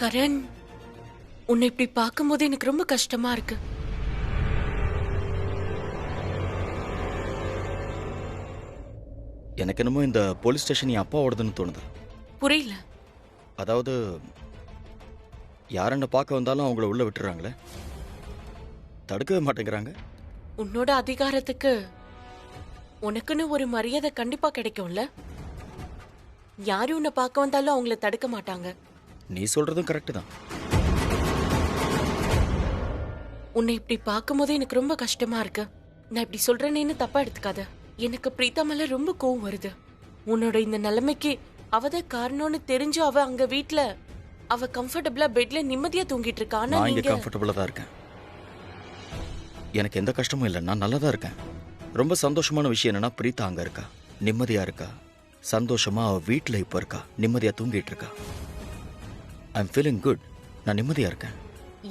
கரண், உன்னை இப்படி பார்க்கும்போது எனக்கு ரொம்ப கஷ்டமா இருக்கு. எனக்கு என்னமோ இந்த போலீஸ் ஸ்டேஷன் என் அப்பாவோடதுன்னு தோணுது. புரியல. அதாவது யார் என்ன பார்க்க வந்தாலும் அவங்கள உள்ள விட்டுறாங்களே, தடுக்கவே மாட்டேங்கிறாங்க. உன்னோட அதிகாரத்துக்கு உனக்குன்னு ஒரு மரியாதை கண்டிப்பா கிடைக்கும்ல. யாரு உன்னை பார்க்க வந்தாலும் அவங்கள தடுக்க மாட்டாங்க. நீ சொல்றதும் கரெக்ட் தான். உன்னை இப்படி பார்க்கும்போது எனக்கு ரொம்ப கஷ்டமா இருக்கு. நான் இப்படி சொல்றேன்னு தப்பா எடுத்துக்காத. எனக்கு பிரீதா மேல ரொம்ப கோவம் வருது. உன்னோட இந்த நிலைமைக்கு அவதான் காரணம்னு தெரிஞ்சு அவ அங்க வீட்ல அவ கம்ஃபர்டபிளா பெட்ல நிம்மதியா தூங்கிட்டு இருக்கா. ஆனா நான் இங்க நீங்க கம்ஃபர்டபுளா தான் இருக்கேன். எனக்கு எந்த கஷ்டமும் இல்லை. நான் நல்லா தான் இருக்கேன். ரொம்ப சந்தோஷமான விஷயம் என்னன்னா, பிரீதா அங்க இருக்கா, நிம்மதியா இருக்கா, சந்தோஷமா அவ வீட்டுல இப்ப இருக்கா, நிம்மதியா தூங்கிட்டு இருக்கா. I am feeling good. நான் நிம்மதியா இருக்கேன்.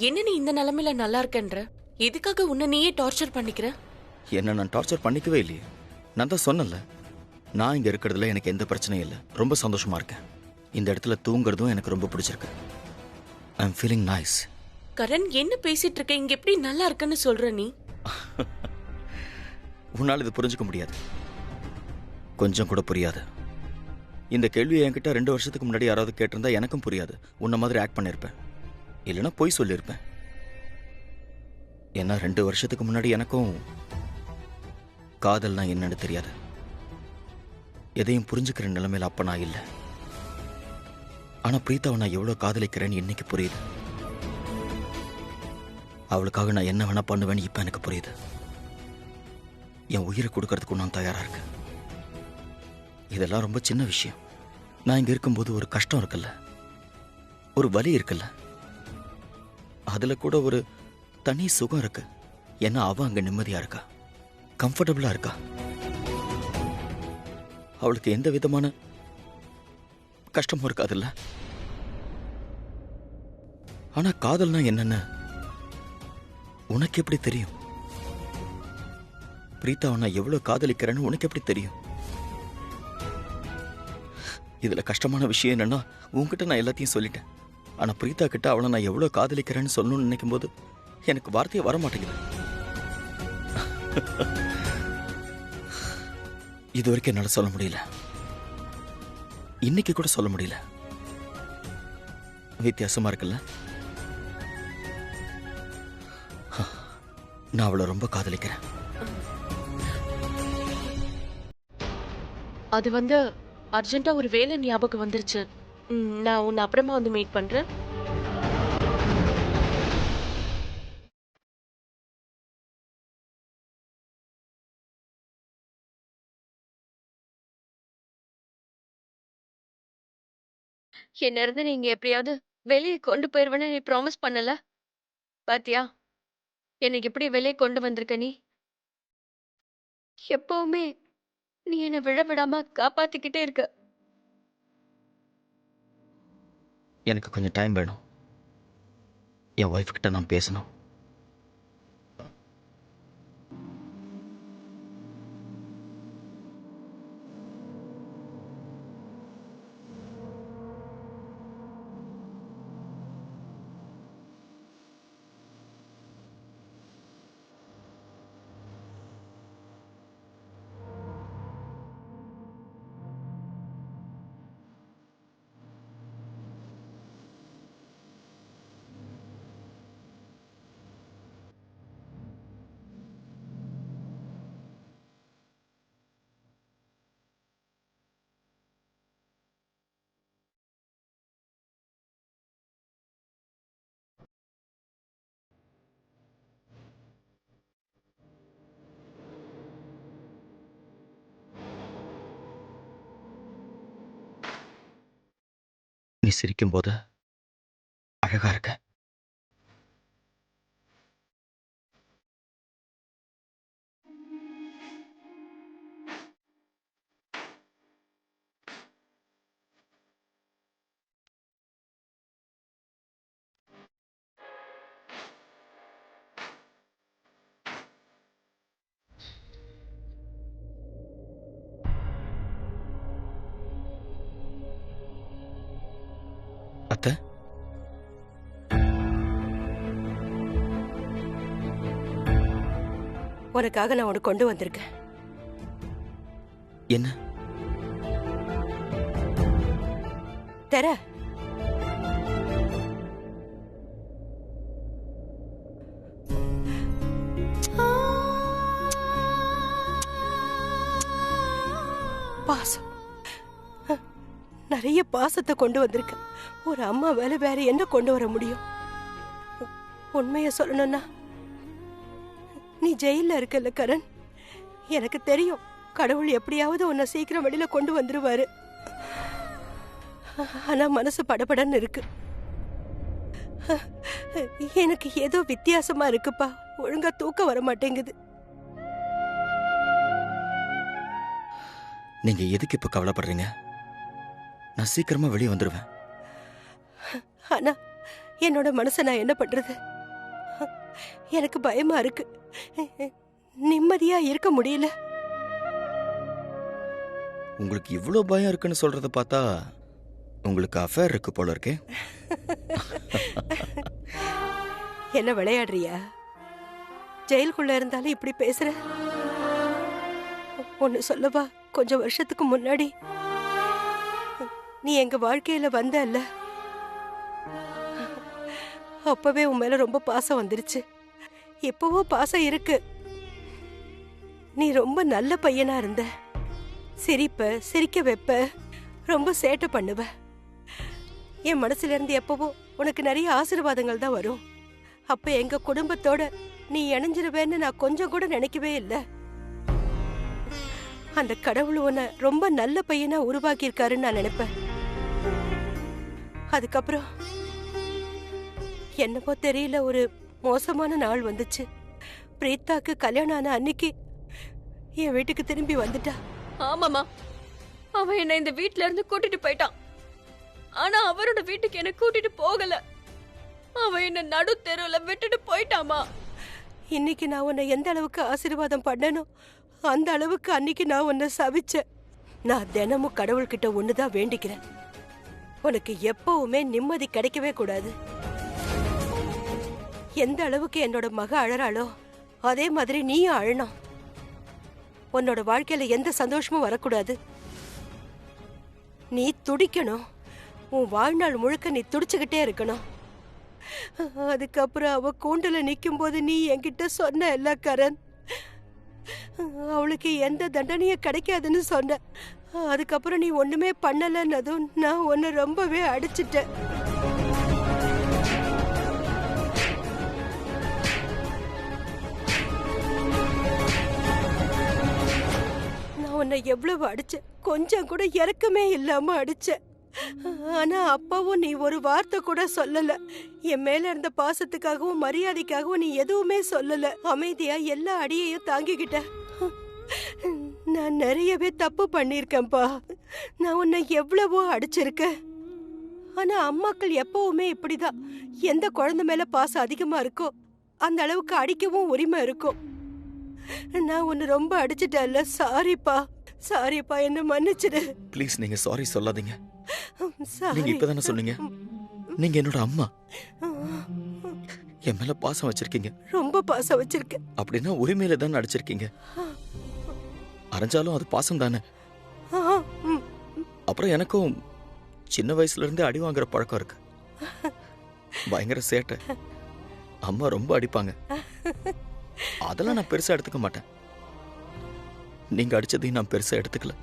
என்ன நீ இந்த நிலைமையில நல்லா இருக்கன்ற? எதுக்காக உன்னை நீயே டார்ச்சர் பண்ணிக்கிற? என்ன நான் டார்ச்சர் பண்ணிக்கவே இல்லையே. நான் தான் சொன்னல, நான் இங்க இருக்கிறதுல எனக்கு எந்த பிரச்சனையும் இல்லை. ரொம்ப சந்தோஷமா இருக்கேன். இந்த இடத்துல தூங்குறதும் எனக்கு ரொம்ப பிடிச்சிருக்கு. I am feeling nice. Karan, என்ன பேசிட்டு இருக்க? இங்க எப்படி நல்லா இருக்குன்னு சொல்ற நீ? உன்னால் இது புரிஞ்சுக்க முடியாது, கொஞ்சம் கூட புரியாது. இந்த கேள்வியை என்கிட்ட 2 வருஷத்துக்கு முன்னாடி யாராவது கேட்டிருந்தா எனக்கும் புரியாது. உன்ன மாதிரி ஆக்ட் பண்ணியிருப்பேன், இல்லைன்னா பொய் சொல்லியிருப்பேன். ஏன்னா 2 வருஷத்துக்கு முன்னாடி எனக்கும் காதல்னா என்னன்னு தெரியாது. எதையும் புரிஞ்சுக்கிற நிலைமையில அப்ப நான் இல்லை. ஆனா பிரீத்தாவை நான் எவ்வளவு காதலிக்கிறேன்னு இன்னைக்கு புரியுது. அவளுக்காக நான் என்ன வேணா பண்ணுவேன்னு இப்ப எனக்கு புரியுது. என் உயிரை கொடுக்கறதுக்கு நான் தயாரா இருக்கேன். இதெல்லாம் ரொம்ப சின்ன விஷயம். நான் இங்க இருக்கும்போது ஒரு கஷ்டம் இருக்குல்ல, ஒரு வலி இருக்குல்ல, அதுல கூட ஒரு தனி சுகம் இருக்கு. ஏன்னா அவ அங்க நிம்மதியா இருக்கா, கம்ஃபர்டபுளா இருக்கா. அவளுக்கு எந்த விதமான கஷ்டமும் இருக்காதுல்ல. ஆனா காதல்னா என்னன்னு உனக்கு எப்படி தெரியும்? பிரீத்தாவை நான் எவ்வளவு காதலிக்கிறேன்னு உனக்கு எப்படி தெரியும்? இதுல கஷ்டமான விஷயம் என்னன்னா, உன்கிட்ட நான் எல்லாத்தையும் சொல்லிட்டேன். ஆனா பிரீத்தா கிட்ட அவளை நான் எவ்வளவு காதலிக்கிறேன்னு சொல்லணும்னு நினைக்கும் போது எனக்கு வார்த்தையே வர மாட்டேங்குது. இது வரைக்கும் என்னால சொல்ல முடியல, இன்னைக்கு கூட சொல்ல முடியல. வித்தியாசமா இருக்குல்ல? நான் அவளை ரொம்ப காதலிக்கிறேன். அது அர்ஜென்ட்டா ஒரு வேலை ஞாபகம் வந்துருச்சு. நான் உன்னை அப்புறமா மீட் பண்றேன். என்ன இருந்து நீங்க எப்படியாவது வெளியே கொண்டு போயிருவேன்னு நீ ப்ராமிஸ் பண்ணல? பாத்தியா, என்னை எப்படி வெளியே கொண்டு வந்திருக்க நீ? எப்பவுமே நீ என்னை விழ விடாம காப்பாத்திக்கிட்டே இருக்க. எனக்கு கொஞ்சம் டைம் வேணும். என் ஒய்ஃப் கிட்ட நான் பேசணும். நீ சிரிக்கும் போது அழகா இருக்க. உனக்காக நான் உனக்கு கொண்டு வந்திருக்கேன். என்ன? தர. பாசம். நிறைய பாசத்தை கொண்டு வந்திருக்க. ஒரு அம்மா வேலை வேற என்ன கொண்டு வர முடியும்? உண்மைய சொல்லணும்னா நீ ஜெயில இருக்கல கரண். எனக்கு தெரியும் கடவுள் எப்படியாவது உன்னை சீக்கிரம் வெளியில கொண்டு வந்துருவாரு. ஆனா மனசு படபடன்னு இருக்கு. எனக்கு ஏதோ வித்தியாசமா இருக்குப்பா. ஒழுங்கா தூக்கம் வர மாட்டேங்குது. நீங்க எதுக்கு இப்ப கவலைப்படுறீங்க? நான் சீக்கிரமா வெளியே வந்துருவேன். ஆனா என்னோட மனசை நான் என்ன பண்றது? எனக்கு பயமா இருக்கு. நிம்மதியா இருக்க முடியல. உங்களுக்கு இவ்வளவு பயம் இருக்குன்னு சொல்றத பார்த்தா உங்களுக்கு அஃபேர் இருக்கு போல இருக்கே. என்ன விளையாடுறியா? ஜெயிலுக்குள்ள இருந்தாலும் இப்படி பேசுற? ஒன்னு சொல்லவா? கொஞ்சம் வருஷத்துக்கு முன்னாடி நீ எங்க வாழ்க்கையில வந்தல்ல, அப்பவே உன் மேல ரொம்ப பாசம் வந்துருச்சு. எப்பவோ பாசம் இருக்கு. நீ ரொம்ப நல்ல பையனா இருந்த. சிரிப்ப, சிரிக்க வைப்ப, ரொம்ப சேட்டை பண்ணுவ. என் மனசுல இருந்து எப்பவோ உனக்கு நிறைய ஆசீர்வாதங்கள் தான் வரும். அப்ப எங்க குடும்பத்தோட நீ இணைஞ்சிருவேன்னு நான் கொஞ்சம் கூட நினைக்கவே இல்லை. அந்த கடவுள் உன்னை ரொம்ப நல்ல பையனா உருவாக்கி இருக்காருன்னு நான் நினைப்பேன். அதுக்கப்புறம் என்னப்போ தெரியல, ஒரு மோசமான நாள் வந்துச்சு. பிரீத்தாக்கு கல்யாணம் ஆன அன்னைக்கு என் வீட்டுக்கு திரும்பி வந்துட்டா. ஆமாமா, அவன் என்ன இந்த வீட்ல இருந்து கூட்டிட்டு போயிட்டான். ஆனா அவரோட வீட்டுக்கு என்ன கூட்டிட்டு போகல. அவன் என்ன நடு தெருவுல விட்டுட்டு போயிட்டாமா. இன்னைக்கு நான் உன்னை எந்த அளவுக்கு ஆசீர்வாதம் பண்ணனோ அந்த அளவுக்கு அன்னைக்கு நான் உன்னை சபிச்சேன். நான் தினமும் கடவுள்கிட்ட ஒண்ணுதான் வேண்டிக்கிறேன். உனக்கு எப்பவுமே நிம்மதி கிடைக்கவே கூடாது. எந்த அளவுக்கு என்னோட மக அழறாளோ அதே மாதிரி நீயும் அழணும். உன்னோட வாழ்க்கையில எந்த சந்தோஷமும் வரக்கூடாது. நீ துடிக்கணும். உன் வாழ்நாள் முழுக்க நீ துடிச்சுக்கிட்டே இருக்கணும். அதுக்கப்புறம் அவ கூண்டுல நிக்கும் போது நீ என்கிட்ட சொன்ன இல்ல கரண், அவளுக்கு எந்த தண்டனையும் கிடைக்காதுன்னு சொன்ன. அதுக்கப்புறம் நீ ஒண்ணுமே பண்ணலன்னதும் நான் உன்னை ரொம்பவே அடிச்சிட்டேன். நான் உன்னை எவ்வளவு அடிச்சேன், கொஞ்சம் கூட இறக்கமே இல்லாம அடிச்சேன். ஆனா அப்பாவும் நீ ஒரு வார்த்தை கூட சொல்லல. என் மேல இருந்த பாசத்துக்காகவும் மரியாதைக்காகவும் நீ எதுவுமே சொல்லல. அமைதியா எல்லா அடியையும் தாங்கிக்கிட்ட. நான் நிறையவே தப்பு பண்ணிருக்கேன்பா. நான் உன்னை எவ்வளவோ அடிச்சிருக்கேன். ஆனா அம்மாக்கள் எப்பவுமே இப்படிதான். எந்த குழந்தை மேல பாசம் அதிகமா இருக்கோ அந்த அளவுக்கு அடிக்கவும் உரிமை இருக்கும். நான் உன்னை ரொம்ப அடிச்சிட்டேன்ல. சாரிப்பா, சாரிப்பா, என்ன மன்னிச்சிடு. ப்ளீஸ் நீங்க சாரி சொல்லாதீங்க. சாரி. நீங்க இப்பதானே சொன்னீங்க நீங்க என்னோட அம்மா. என் மேல பாசம் வச்சிருக்கீங்க. ரொம்ப பாசம் வச்சிருக்கேன். அப்படின்னா உரிமையில தானே அடிச்சிருக்கீங்க. அரைஞ்சாலும் அது பாசம் தானே. அப்புறம் எனக்கும் சின்ன வயசுல இருந்தே அடி வாங்குற பழக்கம் இருக்கு. பயங்கர சேட்டை. அம்மா ரொம்ப அடிப்பாங்க. அதெல்லாம் நான் பெருசா எடுத்துக்க மாட்டேன். நீங்க அடிச்சதையும் நான் பெருசா எடுத்துக்கல.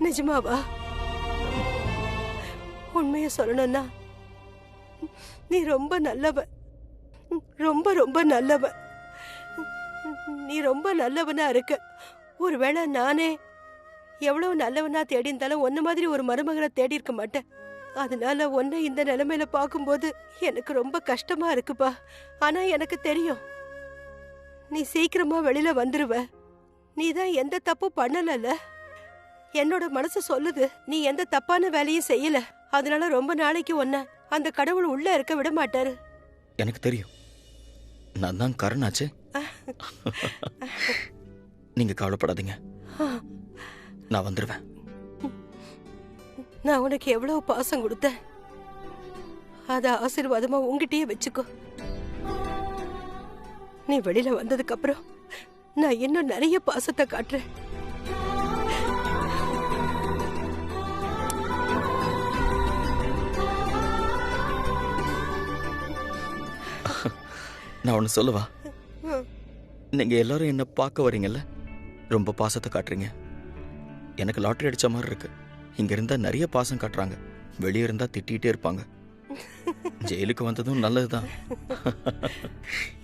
நிஜமாவா? உண்மைய சொல்லணும்னா நீ ரொம்ப நல்லவ. ரொம்ப ரொம்ப நல்லவ. நீ ரொம்ப நல்லவனா இருக்க. ஒருவேளை நானே எவ்வளவு நல்லவனா தேடி இருந்தாலும் ஒன்ன மாதிரி ஒரு மருமகளை தேடி இருக்க மாட்டேன். அதனால உன்னை இந்த நிலைமையில பார்க்கும்போது எனக்கு ரொம்ப கஷ்டமா இருக்குப்பா. ஆனா எனக்கு தெரியும் நீ சீக்கிரமா வெளியில வந்துருவ. நீதான் எந்த தப்பும் பண்ணல. என்னோட மனசு சொல்லுது நீ எந்த தப்பான வேலையும் செய்யல. அதனால ரொம்ப நாளைக்கு உன்னை அந்த கடவுள் உள்ள இருக்க விட மாட்டாரு. எனக்கு தெரியும். நான் தான் கரணாச்சு. நீங்க கவலைப்படாதீங்க. நான் வந்துருவேன். நான் உனக்கு எவ்வளவு பாசம் கொடுத்தேன். அத ஆசீர்வாதமா உன்கிட்டயே வச்சுக்கோ. நீ வெளியில வந்ததுக்கு அப்புறம் நான் இன்னும் நிறைய பாசத்தை காட்டுறேன். நான் ஒன்று சொல்லவா? நீங்க எல்லாரும் என்ன பார்க்க வரீங்கல்ல, ரொம்ப பாசத்தை காட்டுறீங்க. எனக்கு லாட்டரி அடிச்ச மாதிரி இருக்கு. இங்க இருந்தா நிறைய பாசம் காட்டுறாங்க, வெளியே இருந்தா திட்டிகிட்டே இருப்பாங்க. ஜெயிலுக்கு வந்ததும் நல்லதுதான்.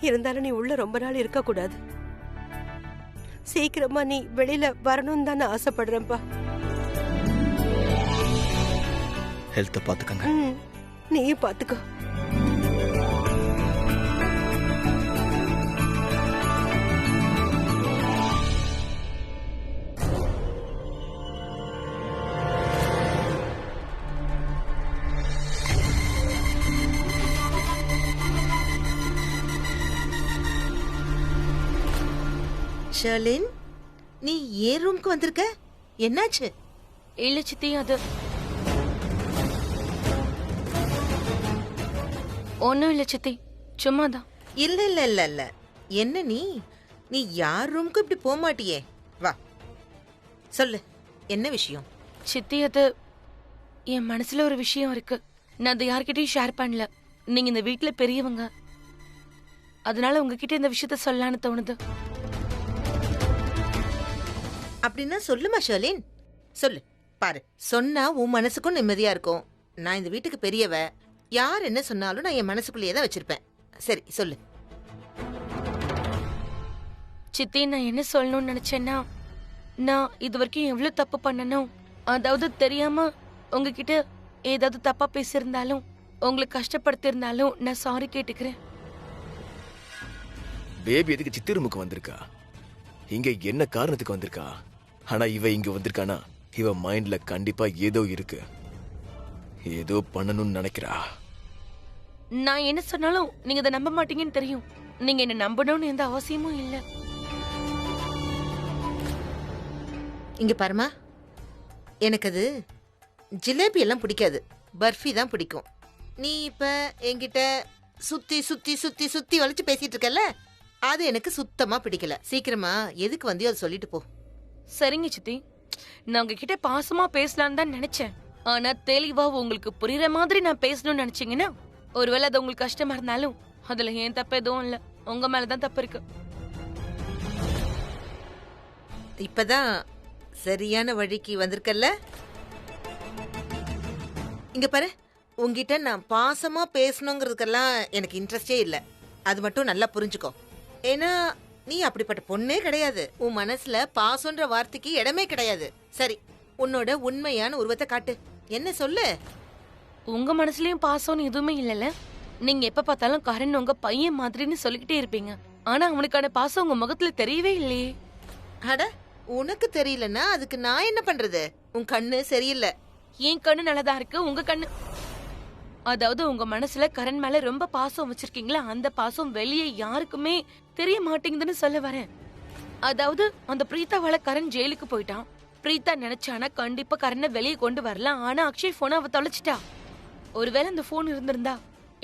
இருந்தாலும் நீ உள்ள ரொம்ப நாள் இருக்க கூடாது. சீக்கிரமா நீ வெளியில வரணும்னு தான் நான் ஆசைப்படுறேன்ப்பா. ஹெல்த்தை பார்த்துக்கங்க. நீயும் பார்த்துக்கோ. ஷர்லின், நீ ஏன் ரூம்க்கு வந்திருக்க? என்னாச்சு? இல்ல சித்தி, அது ஒண்ணும் இல்ல சித்தி, சும்மாதான். இல்ல இல்ல இல்ல இல்ல, என்ன நீ நீ யார் ரூம்க்கு இப்படி போக மாட்டியே? வா சொல்லு, என்ன விஷயம்? சித்தி, அது என் மனசுல ஒரு விஷயம் இருக்கு. நான் அதை யார்கிட்டயும் ஷேர் பண்ணல. நீங்க இந்த வீட்டுல பெரியவங்க, அதனால உங்ககிட்ட இந்த விஷயத்த சொல்லலான்னு தோணுது. அப்படின்னா சொல்லுமா ஷர்லின், சொல்லு. பாரு, சொன்னா உன் மனசுக்கும் நிம்மதியா இருக்கும். நான் இந்த வீட்டுக்கு பெரியவ, யார் என்ன சொன்னாலும் நான் என் மனசுக்குள்ளேயே தான் வச்சிருப்பேன். சரி சொல்லு. சித்தி, நான் என்ன சொல்லணும்னு நினைச்சேன்னா, நான் இது வரைக்கும் எவ்வளவு தப்பு பண்ணணும், அதாவது தெரியாம உங்ககிட்ட ஏதாவது தப்பா பேசியிருந்தாலும், உங்களுக்கு கஷ்டப்படுத்திருந்தாலும் நான் சாரி கேட்டுக்கிறேன். பேபி எதுக்கு சித்தி ரூமுக்கு வந்திருக்கா? இங்க என்ன காரணத்துக்கு வந்திருக்கா? ஆனா இவ இங்க வந்திருக்கானா, இவ மைண்ட்ல கண்டிப்பா ஏதோ இருக்கு, ஏதோ பண்ணணும்னு நினைக்கிறா. நான் என்ன சொன்னாலும் நீங்க அதை நம்ப மாட்டீங்கன்னு தெரியும். நீங்க என்ன நம்பணும்னு எந்த அவசியமும் இல்ல. இங்க பாருமா, எனக்கு அது ஜிலேபி எல்லாம் பிடிக்காது, பர்ஃபி தான் பிடிக்கும். நீ இப்ப என்கிட்ட சுத்தி சுத்தி சுத்தி சுத்தி வளைச்சு பேசிட்டு இருக்கல, அது எனக்கு சுத்தமா பிடிக்கல. சீக்கிரமா எதுக்கு வந்தியோ அதை சொல்லிட்டு போ. சரிங்க சித்தி, நான் உங்ககிட்ட பாசமா பேசலான்னு தான் நினைச்சேன். ஆனா தெளிவா உங்களுக்கு புரியுற மாதிரி நான் பேசணும்னு நினைச்சீங்கன்னா, ஒருவேளை அது உங்களுக்கு கஷ்டமா இருந்தாலும் அதுல ஏன் தப்பு எதுவும் இல்ல, உங்க மேலதான் தப்பு இருக்கு. இப்பதான் சரியான வழிக்கு வந்திருக்கல்ல. இங்க பாரு, உங்ககிட்ட நான் பாசமா பேசணுங்கிறதுக்கெல்லாம் எனக்கு இன்ட்ரெஸ்டே இல்ல, அது மட்டும் நல்லா புரிஞ்சுக்கோ. ஏன்னா நீ அப்படிப்பட்ட பொண்ணே கிடையாது. உன் மனசுல பாசம்ன்ற வார்த்தைக்கு இடமே கிடையாது. சரி, உன்னோட உண்மையான உருவத்தை காட்டு, என்ன சொல்லு. உங்க மனசுலயும் பாசம்னு எதுவுமே இல்லல. நீங்க எப்ப பார்த்தாலும் கரண் உங்க பையன் மாதிரின்னு சொல்லிக்கிட்டே இருப்பீங்க. ஆனா அவனுக்கான பாசம் உங்க முகத்துல தெரியவே இல்லையே. அட, உனக்கு தெரியலன்னா அதுக்கு நான் என்ன பண்றது? உன் கண்ணு சரியில்லை. என் கண்ணு நல்லதா இருக்கு, உங்க கண்ணு, அதாவது உங்க மனசுல கரண் மேல ரொம்ப பாசம் வச்சிருக்கீங்களா, அந்த பாசம் வெளியே யாருக்குமே தெரிய மாட்டேங்குதுன்னு சொல்ல வரேன். அதாவது அந்த பிரீத்தாவால கரண் ஜெயிலுக்கு போயிட்டான். பிரீத்தா நினைச்சானா கண்டிப்பா கரனை வெளியே கொண்டு வரலாம். ஆனா அக்ஷய் போனை அவ தொலைச்சிட்டா. ஒருவேளை அந்த போன் இருந்திருந்தா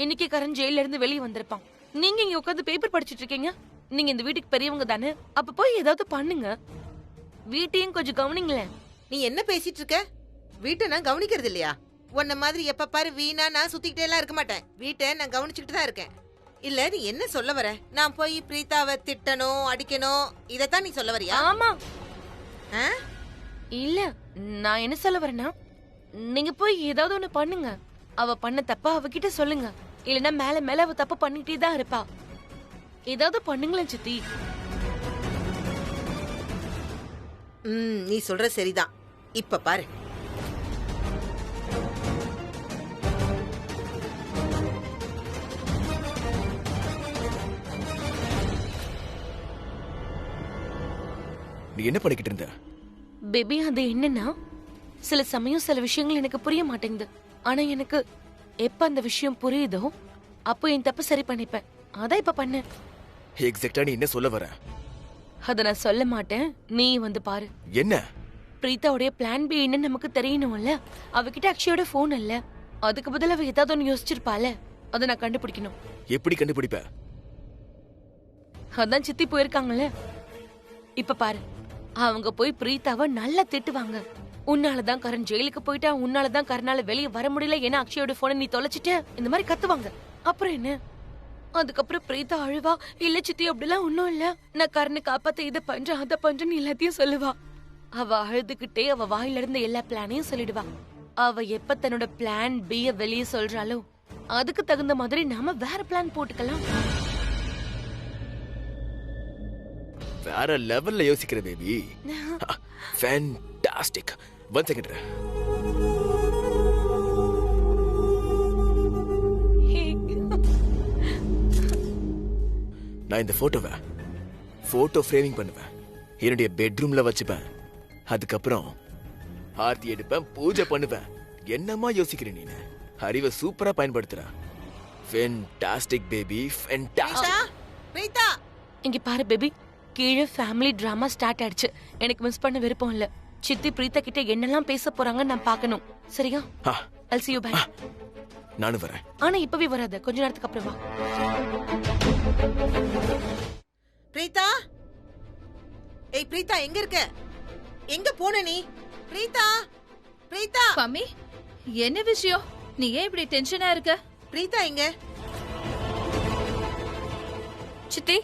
இன்னைக்கு கரண் ஜெயில இருந்து வெளியே வந்திருப்பான். நீங்க இங்க உட்காந்து பேப்பர் படிச்சிட்டு இருக்கீங்க. நீங்க இந்த வீட்டுக்கு பெரியவங்க தானே, அப்ப போய் ஏதாவது பண்ணுங்க. வீட்டையும் கொஞ்சம் கவனிங்களேன். நீ என்ன பேசிட்டு இருக்க? வீட்டை நான் கவனிக்கிறது இல்லையா? உன்ன மாதிரி எப்ப பாரு வீணா நான் சுத்திக்கிட்டே எல்லாம் இருக்க மாட்டேன். வீட்டை நான் கவனிச்சுக்கிட்டு தான் இருக்கேன். இல்ல, நீ என்ன சொல்ல வர? நான் போய் பிரீத்தாவை திட்டணும், அடிக்கணும், இதத்தான் நீ சொல்ல வரியா? ஆமா. ஆ? இல்ல, நான் என்ன சொல்ல வரேன்னா, நீங்க போய் ஏதாவது ஒண்ணு பண்ணுங்க. அவ பண்ண தப்பா அவகிட்ட சொல்லுங்க. இல்லனா மேல மேல அவ தப்பு பண்ணிட்டே தான் இருப்பா. ஏதாவது பண்ணுங்களேன் சித்தி. நீ சொல்ற சரிதான். இப்ப பாரு, நீ என்ன பண்ணிக்கிட்டு இருந்த? பேபி, அது என்னன்னா, சில சமயம் சில விஷயங்கள் எனக்கு புரிய மாட்டேங்குது. ஆனா எனக்கு எப்ப அந்த விஷயம் புரியுதோ அப்போ என் தப்பு சரி பண்ணிப்பேன். அதான் இப்ப பண்ணேன். எக்ஸாக்ட்டா நீ என்ன சொல்ல வர? அத நான் சொல்ல மாட்டேன், நீ வந்து பாரு. என்ன? பிரீத்தாவுடைய பிளான் பி என்னன்னு நமக்கு தெரியணும்ல. அவகிட்ட அக்ஷயோட போன் இல்ல, அதுக்கு பதிலா அவ ஏதாவது ஒண்ணு யோசிச்சிருப்பால, அதை நான் கண்டுபிடிக்கணும். எப்படி கண்டுபிடிப்ப? அதான் சித்தி போயிருக்காங்கல்ல, இப்ப பாரு, அவங்க போய் பிரீத்தாவை நல்லா திட்டுவாங்க. உன்னாலதான் கரண் ஜெயிலுக்கு போயிட்டா, உன்னாலதான் கரனால வெளியே வர முடியல, ஏன்னா அக்ஷயோட போனை நீ தொலைச்சிட்ட, இந்த மாதிரி கத்துவாங்க. அப்புறம் என்ன? அதுக்கப்புறம் பிரீத்தா அழுவா, இல்ல சித்தி அப்படிலாம் ஒண்ணும் இல்ல, நான் கரனை காப்பாத்த இதை பண்றேன் அதை பண்றேன்னு எல்லாத்தையும் சொல்லுவா. அவ அழுதுகிட்டே அவ வாயில இருந்து எல்லா பிளானையும் சொல்லிடுவா. அவ எப்ப தன்னோட பிளான் B வெளியே சொல்றாளோ அதுக்கு தகுந்த மாதிரி நாம வேற பிளான் போட்டுக்கலாம். வேற லெவல்ல யோசிக்கிற பேபி. ஃபேன்டாஸ்டிக். 1 செகண்ட். நான் இந்த போட்டோ ஃப்ரேமிங் பண்ணுவேன், என்னுடைய பெட்ரூம்ல வச்சுப்பேன். அதுக்கப்புறம் ஆர்த்தி எடுப்பேன், பூஜை பண்ணுவேன். என்னமா யோசிக்கிற நீ? அறிவை சூப்பரா பயன்படுத்துற. Fantastic baby, fantastic. பிரீதா, இங்க பாரு பேபி, கீழே ஃபேமிலி டிராமா ஸ்டார்ட் ஆயிடுச்சு. எனக்கு மிஸ் பண்ண விருப்பம் இல்ல. சித்தி பிரீத்தா கிட்ட என்னெல்லாம் பேச போறாங்க நான் பார்க்கணும். சரியா? I'll see you back. நானும் வரேன். ஆனா இப்பவே வராத, கொஞ்ச நேரத்துக்கு அப்புறம் வா. பிரீதா, ஏய் பிரீதா, எங்க இருக்க? எங்க போன நீ? பிரீதா, பிரீதா. பம்மி, என்ன விஷயம்? நீ ஏன் இப்படி டென்ஷனா இருக்க? பிரீதா எங்க? சித்தி,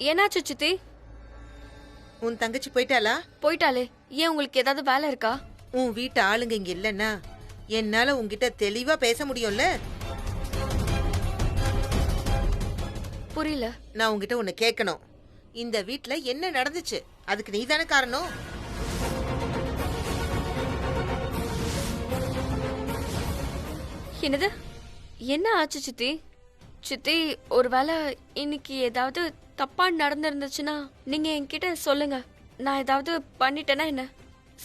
என்னாச்சு சித்தி? உன் தங்கச்சி போயிட்டாளா? போயிட்டாலே. ஏன் உங்களுக்கு ஏதாவது வேலை இருக்கா? உன் வீட்டு ஆளுங்க இங்க இல்லன்னா என்னால உன்கிட்ட தெளிவா பேச முடியும்ல? புரியல. நான் உன்கிட்ட உன்னை கேட்கணும். இந்த வீட்ல என்ன நடந்துச்சு? அதுக்கு நீதானே காரணம். என்னது? என்ன ஆச்சு சித்தி? சித்தி, ஒருவேளை இன்னைக்கு ஏதாவது தப்பா நடந்திருந்துச்சுன்னா நீங்க என்கிட்ட சொல்லுங்க. நான் ஏதாவது பண்ணிட்டேன்னா என்ன?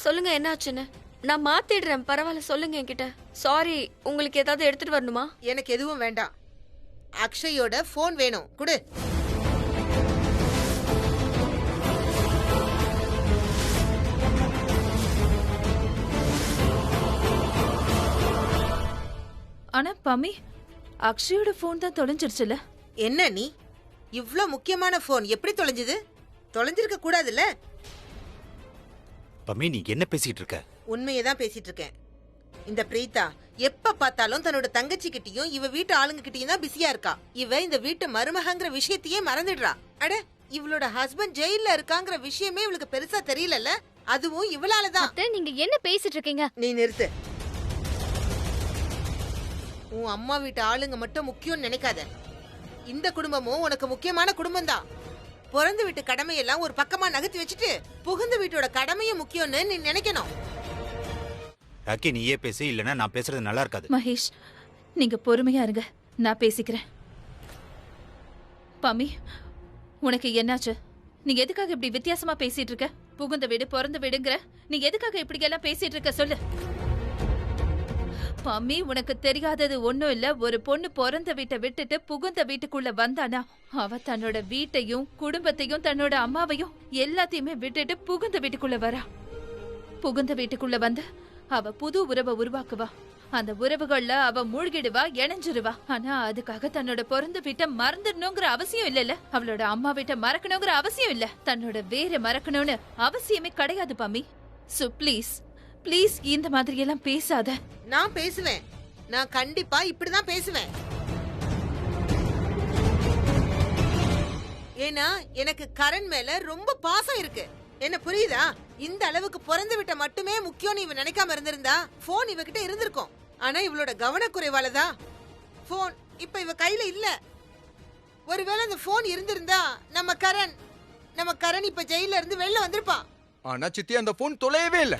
சொல்லுங்க என்ன ஆச்சுன்னு. நான் மாத்திடுறேன், பரவாயில்ல, சொல்லுங்க என்கிட்ட. சாரி, உங்களுக்கு ஏதாவது எடுத்துட்டு வரணுமா? எனக்கு எதுவும் வேண்டாம். அக்ஷயோட போன் வேணும், குடு. ஆனா பம்மி, அக்ஷயோட போன் தான் தொலைஞ்சிருச்சுல. என்ன நீ? இவ்ளோ முக்கியமான போன் எப்படி தொலைஞ்சது? தொலைஞ்சிருக்க கூடாதுல்ல? பம்மி, நீ என்ன பேசிட்டு இருக்க? உண்மையதான் பேசிட்டு இருக்கேன். இந்த பிரீதா எப்ப பார்த்தாலும் தன்னோட தங்கச்சி கிட்டயும் இவ வீட்டு ஆளுங்க கிட்டயும் தான் பிஸியா இருக்கா. இவ இந்த வீட்டு மருமகங்கிற விஷயத்தையே மறந்துடுறா. அட, இவளோட ஹஸ்பண்ட் ஜெயில்ல இருக்காங்கிற விஷயமே இவளுக்கு பெருசா தெரியலல்ல? அதுவும் இவளாலதான். நீங்க என்ன பேசிட்டு இருக்கீங்க? நீ நிறுத்து. உன் அம்மா வீட்டு ஆளுங்க மட்டும் முக்கியம்னு நினைக்காத. இந்த குடும்பமும் உனக்கு முக்கியமான குடும்பம் தான். பிறந்த வீட்டு கடமையெல்லாம் ஒரு பக்கமா நகர்த்தி வச்சுட்டு புகுந்த வீட்டோட கடமையும் முக்கியம்னு நீ நினைக்கணும். ராக்கி, நீயே பேசு, இல்லைன்னா நான் பேசுறது நல்லா இருக்காது. மகேஷ், நீங்க பொறுமையா இருங்க, நான் பேசிக்கிறேன். பம்மி, உனக்கு என்னாச்சு? நீ எதுக்காக இப்படி வித்தியாசமா பேசிட்டு இருக்க? புகுந்த வீடு பிறந்த வீடுங்கிற நீ எதுக்காக இப்படி எல்லாம் பேசிட்டு இருக்க சொல்லு. பம்மி, உனக்கு தெரியாதது ஒண்ணும் இல்ல. ஒரு பொண்ணு பிறந்த வீட்டை விட்டுட்டு புகுந்த வீட்டுக்குள்ள வந்தானா அவ தன்னோட வீட்டையும் குடும்பத்தையும் தன்னோட அம்மாவையும் எல்லாத்தையுமே விட்டுட்டு புகுந்த வீட்டுக்குள்ள வரா. புகுந்த வீட்டுக்குள்ள வந்து அவ புது உறவை உருவாக்குவா. அந்த உறவுகள்ல அவ மூழ்கிடுவா, இணைஞ்சிருவா. ஆனா அதுக்காக தன்னோட பிறந்த வீட்டை மறந்துடணுங்கிற அவசியம் இல்லல்ல. அவளோட அம்மா வீட்டை மறக்கணுங்கிற அவசியம் இல்ல. தன்னோட வேற மறக்கணும்னு அவசியமே கிடையாது பம்மி. சோ ப்ளீஸ் ப்ளீஸ் இந்த மாதிரி எல்லாம் பேசாத. நான் பேசுவேன். நான் கண்டிப்பா இப்படிதான் பேசுவேன். ஏன்னா எனக்கு கரண் மேல ரொம்ப பாசம் இருக்கு. என்ன புரியுதா? இந்த அளவுக்கு பிறந்து விட்ட மட்டுமே முக்கியம் இவ நினைக்காம இருந்திருந்தா போன் இவகிட்ட இருந்திருக்கும். ஆனா இவளோட கவனக்குறைவாலதான் போன் இப்ப இவ கையில இல்ல. ஒருவேளை அந்த போன் இருந்திருந்தா நம்ம கரண் இப்ப ஜெயில இருந்து வெளில வந்திருப்பான். ஆனா சித்தி, அந்த போன் தொலையவே இல்ல.